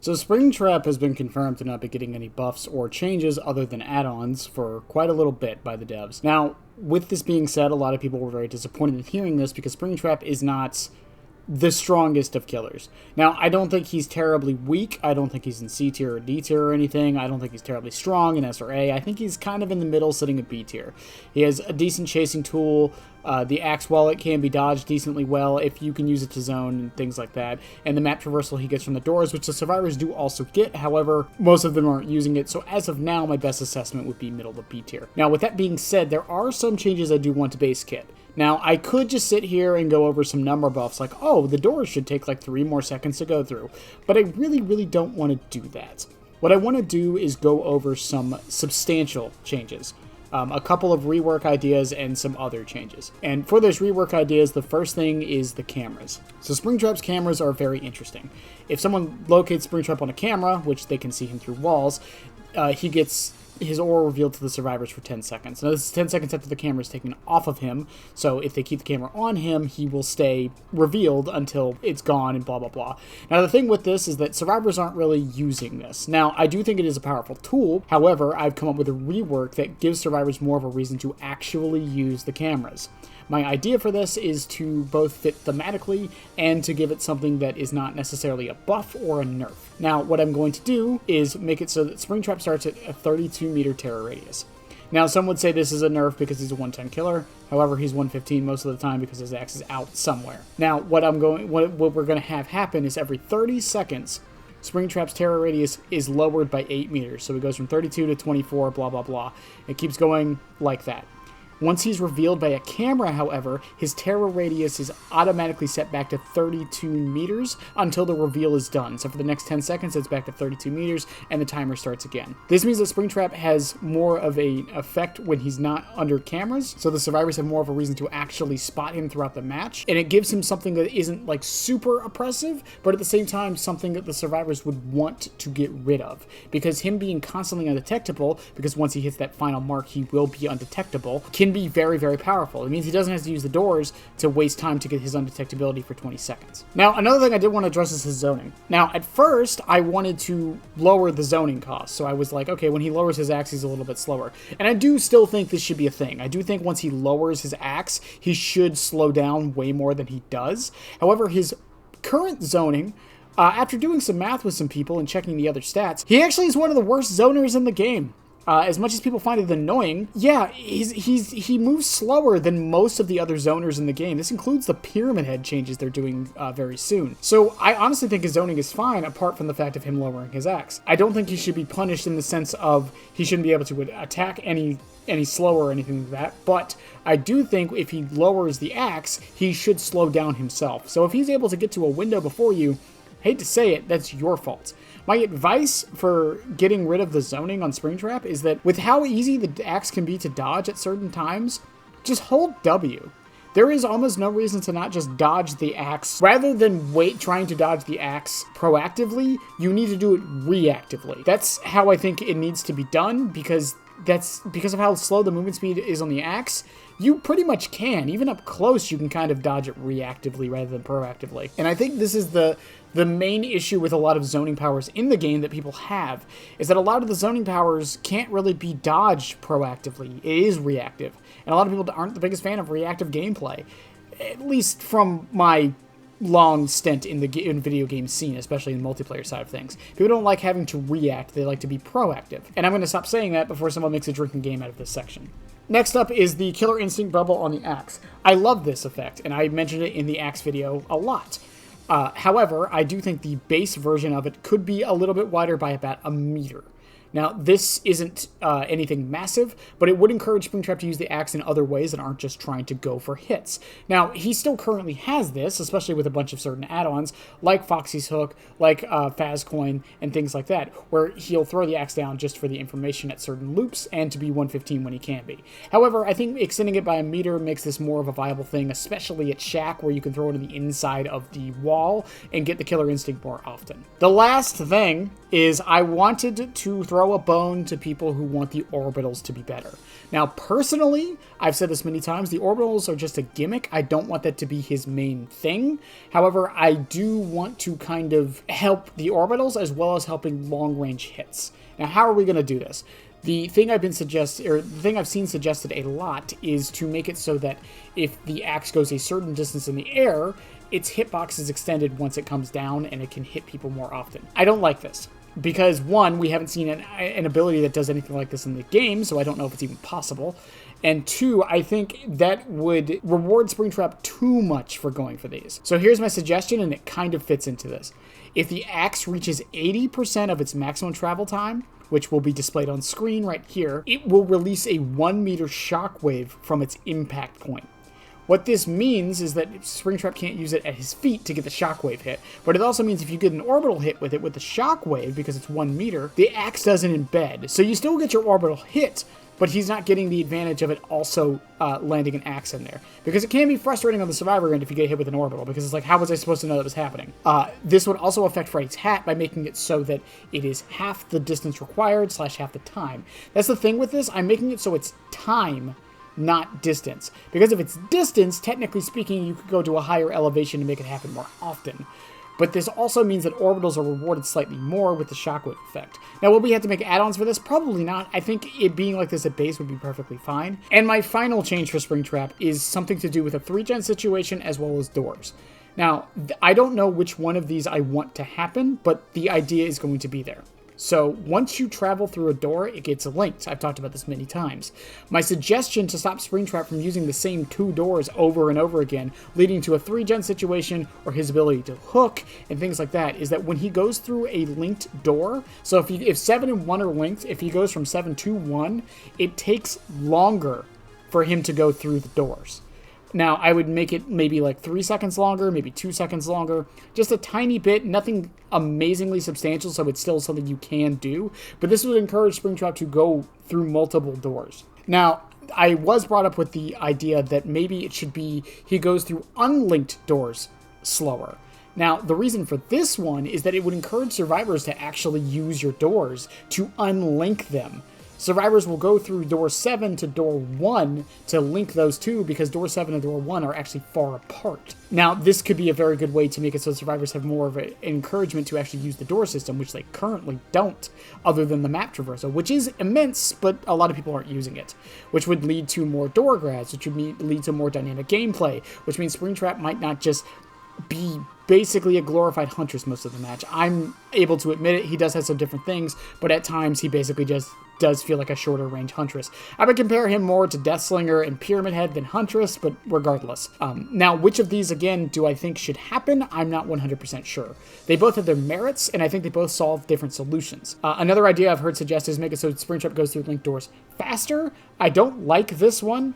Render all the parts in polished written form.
So Springtrap has been confirmed to not be getting any buffs or changes other than add-ons for quite a little bit by the devs. Now, with this being said, a lot of people were very disappointed in hearing this because Springtrap is not the strongest of killers. Now, I don't think he's terribly weak. I don't think he's in C tier or D tier or anything. I don't think he's terribly strong in S or A. I think he's kind of in the middle, sitting at B tier. He has a decent chasing tool. The axe wallet can be dodged decently well if you can use it to zone and things like that. And the map traversal he gets from the doors, which the survivors do also get. However, most of them aren't using it. So as of now, my best assessment would be middle to B tier. Now, with that being said, there are some changes I do want to base kit. Now, I could just sit here and go over some number buffs like, oh, the doors should take like 3 more seconds to go through. But I really don't want to do that. What I want to do is go over some substantial changes. A couple of rework ideas and some other changes. And for those rework ideas, the first thing is the cameras. So Springtrap's cameras are very interesting. If someone locates Springtrap on a camera, which they can see him through walls, he gets his aura revealed to the survivors for 10 seconds. Now, this is 10 seconds after the camera is taken off of him, so if they keep the camera on him, he will stay revealed until it's gone and blah, blah, blah. Now, the thing with this is that survivors aren't really using this. Now, I do think it is a powerful tool. However, I've come up with a rework that gives survivors more of a reason to actually use the cameras. My idea for this is to both fit thematically and to give it something that is not necessarily a buff or a nerf. Now, what I'm going to do is make it so that Springtrap starts at a 32-meter terror radius. Now, some would say this is a nerf because he's a 110 killer. However, he's 115 most of the time because his axe is out somewhere. Now, what we're going to have happen is every 30 seconds, Springtrap's terror radius is lowered by 8 meters. So it goes from 32 to 24, blah, blah, blah. It keeps going like that. Once he's revealed by a camera, however, his terror radius is automatically set back to 32 meters until the reveal is done. So for the next 10 seconds, it's back to 32 meters, and the timer starts again. This means that Springtrap has more of an effect when he's not under cameras, so the survivors have more of a reason to actually spot him throughout the match, and it gives him something that isn't like super oppressive, but at the same time, something that the survivors would want to get rid of. Because him being constantly undetectable, because once he hits that final mark, he will be undetectable, can be very powerful. It means he doesn't have to use the doors to waste time to get his undetectability for 20 seconds. Now, another thing I did want to address is his zoning. Now, at first, I wanted to lower the zoning cost. So I was like, okay, when he lowers his axe, he's a little bit slower. And I do still think this should be a thing. I do think once he lowers his axe, he should slow down way more than he does. However, his current zoning, after doing some math with some people and checking the other stats, he actually is one of the worst zoners in the game. As much as people find it annoying, yeah, he moves slower than most of the other zoners in the game. This includes the Pyramid Head changes they're doing very soon. So I honestly think his zoning is fine, apart from the fact of him lowering his axe. I don't think he should be punished in the sense of he shouldn't be able to attack any slower or anything like that, but I do think if he lowers the axe, he should slow down himself. So if he's able to get to a window before you, hate to say it, that's your fault. My advice for getting rid of the zoning on Springtrap is that with how easy the axe can be to dodge at certain times, just hold W. There is almost no reason to not just dodge the axe. Rather than trying to dodge the axe proactively, you need to do it reactively. That's how I think it needs to be done, because of how slow the movement speed is on the axe. You pretty much can. Even up close, you can kind of dodge it reactively rather than proactively. And I think this is the main issue with a lot of zoning powers in the game that people have, is that a lot of the zoning powers can't really be dodged proactively. It is reactive. And a lot of people aren't the biggest fan of reactive gameplay, at least from my long stint in the video game scene, especially in the multiplayer side of things. People don't like having to react, they like to be proactive. And I'm going to stop saying that before someone makes a drinking game out of this section. Next up is the Killer Instinct bubble on the axe. I love this effect, and I mentioned it in the axe video a lot. However, I do think the base version of it could be a little bit wider by about a meter. Now, this isn't anything massive, but it would encourage Springtrap to use the axe in other ways that aren't just trying to go for hits. Now, he still currently has this, especially with a bunch of certain add-ons, like Foxy's Hook, like Fazcoin, and things like that, where he'll throw the axe down just for the information at certain loops, and to be 115 when he can be. However, I think extending it by a meter makes this more of a viable thing, especially at Shack, where you can throw it on the inside of the wall and get the Killer Instinct more often. The last thing is I wanted to throw a bone to people who want the orbitals to be better. Now, personally, I've said this many times, the orbitals are just a gimmick. I don't want that to be his main thing. However, I do want to kind of help the orbitals as well as helping long-range hits. Now, how are we going to do this? The thing the thing I've seen suggested a lot is to make it so that if the axe goes a certain distance in the air, its hitbox is extended once it comes down and it can hit people more often. I don't like this because, one, we haven't seen an ability that does anything like this in the game, so I don't know if it's even possible. And two, I think that would reward Springtrap too much for going for these. So here's my suggestion, and it kind of fits into this. If the axe reaches 80% of its maximum travel time, which will be displayed on screen right here, it will release a 1 meter shockwave from its impact point. What this means is that Springtrap can't use it at his feet to get the shockwave hit, but it also means if you get an orbital hit with it with the shockwave, because it's 1 meter, the axe doesn't embed. So you still get your orbital hit, but he's not getting the advantage of it also landing an axe in there. Because it can be frustrating on the survivor end if you get hit with an orbital, because it's like, how was I supposed to know that was happening? This would also affect Freddy's hat by making it so that it is half the distance required / half the time. That's the thing with this, I'm making it so it's time, not distance. Because if it's distance, technically speaking, you could go to a higher elevation to make it happen more often. But this also means that orbitals are rewarded slightly more with the shockwave effect. Now, will we have to make add-ons for this? Probably not. I think it being like this at base would be perfectly fine. And my final change for Springtrap is something to do with a 3-gen situation as well as doors. Now, I don't know which one of these I want to happen, but the idea is going to be there. So once you travel through a door, it gets linked. I've talked about this many times. My suggestion to stop Springtrap from using the same 2 doors over and over again, leading to a 3-gen situation or his ability to hook and things like that, is that when he goes through a linked door, so if 7 and 1 are linked, if he goes from 7 to 1, it takes longer for him to go through the doors. Now, I would make it maybe like 3 seconds longer, maybe 2 seconds longer, just a tiny bit, nothing amazingly substantial, so it's still something you can do, but this would encourage Springtrap to go through multiple doors. Now, I was brought up with the idea that maybe it should be he goes through unlinked doors slower. Now, the reason for this one is that it would encourage survivors to actually use your doors to unlink them. Survivors will go through door 7 to door 1 to link those two because door 7 and door 1 are actually far apart. Now, this could be a very good way to make it so survivors have more of an encouragement to actually use the door system, which they currently don't, other than the map traversal, which is immense, but a lot of people aren't using it, which would lead to more door grabs, which would lead to more dynamic gameplay, which means Springtrap might not just be basically a glorified Huntress most of the match. I'm able to admit it, he does have some different things, but at times he basically just does feel like a shorter range Huntress. I would compare him more to Deathslinger and Pyramid Head than Huntress, but regardless. Now, which of these, again, do I think should happen? I'm not 100% sure. They both have their merits, and I think they both solve different solutions. Another idea I've heard suggested is make it so Springtrap goes through linked doors faster. I don't like this one,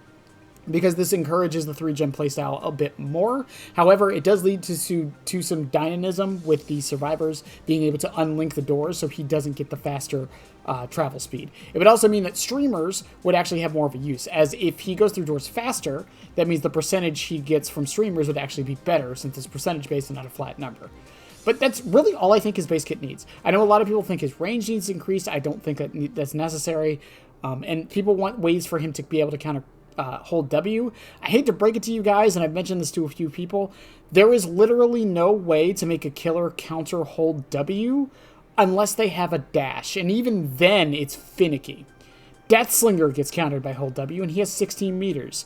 because this encourages the 3-gen playstyle a bit more. However, it does lead to some dynamism with the survivors being able to unlink the doors so he doesn't get the faster travel speed. It would also mean that streamers would actually have more of a use, as if he goes through doors faster, that means the percentage he gets from streamers would actually be better since it's percentage based and not a flat number. But that's really all I think his base kit needs. I know a lot of people think his range needs increased. I don't think that's necessary. And people want ways for him to be able to counter hold W. I hate to break it to you guys, and I've mentioned this to a few people, there is literally no way to make a killer counter hold W unless they have a dash, and even then it's finicky. Deathslinger gets countered by hold W, and he has 16 meters.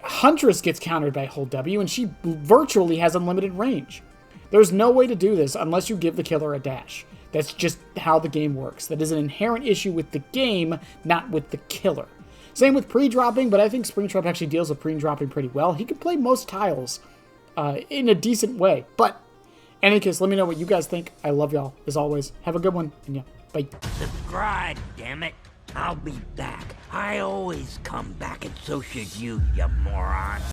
Huntress gets countered by hold W, and she virtually has unlimited range. There's no way to do this unless you give the killer a dash. That's just how the game works. That is an inherent issue with the game, not with the killer. Same with pre-dropping, but I think Springtrap actually deals with pre-dropping pretty well. He can play most tiles in a decent way. But, in any case, let me know what you guys think. I love y'all, as always. Have a good one, and yeah, bye. Subscribe, damn it. I'll be back. I always come back, and so should you, you moron.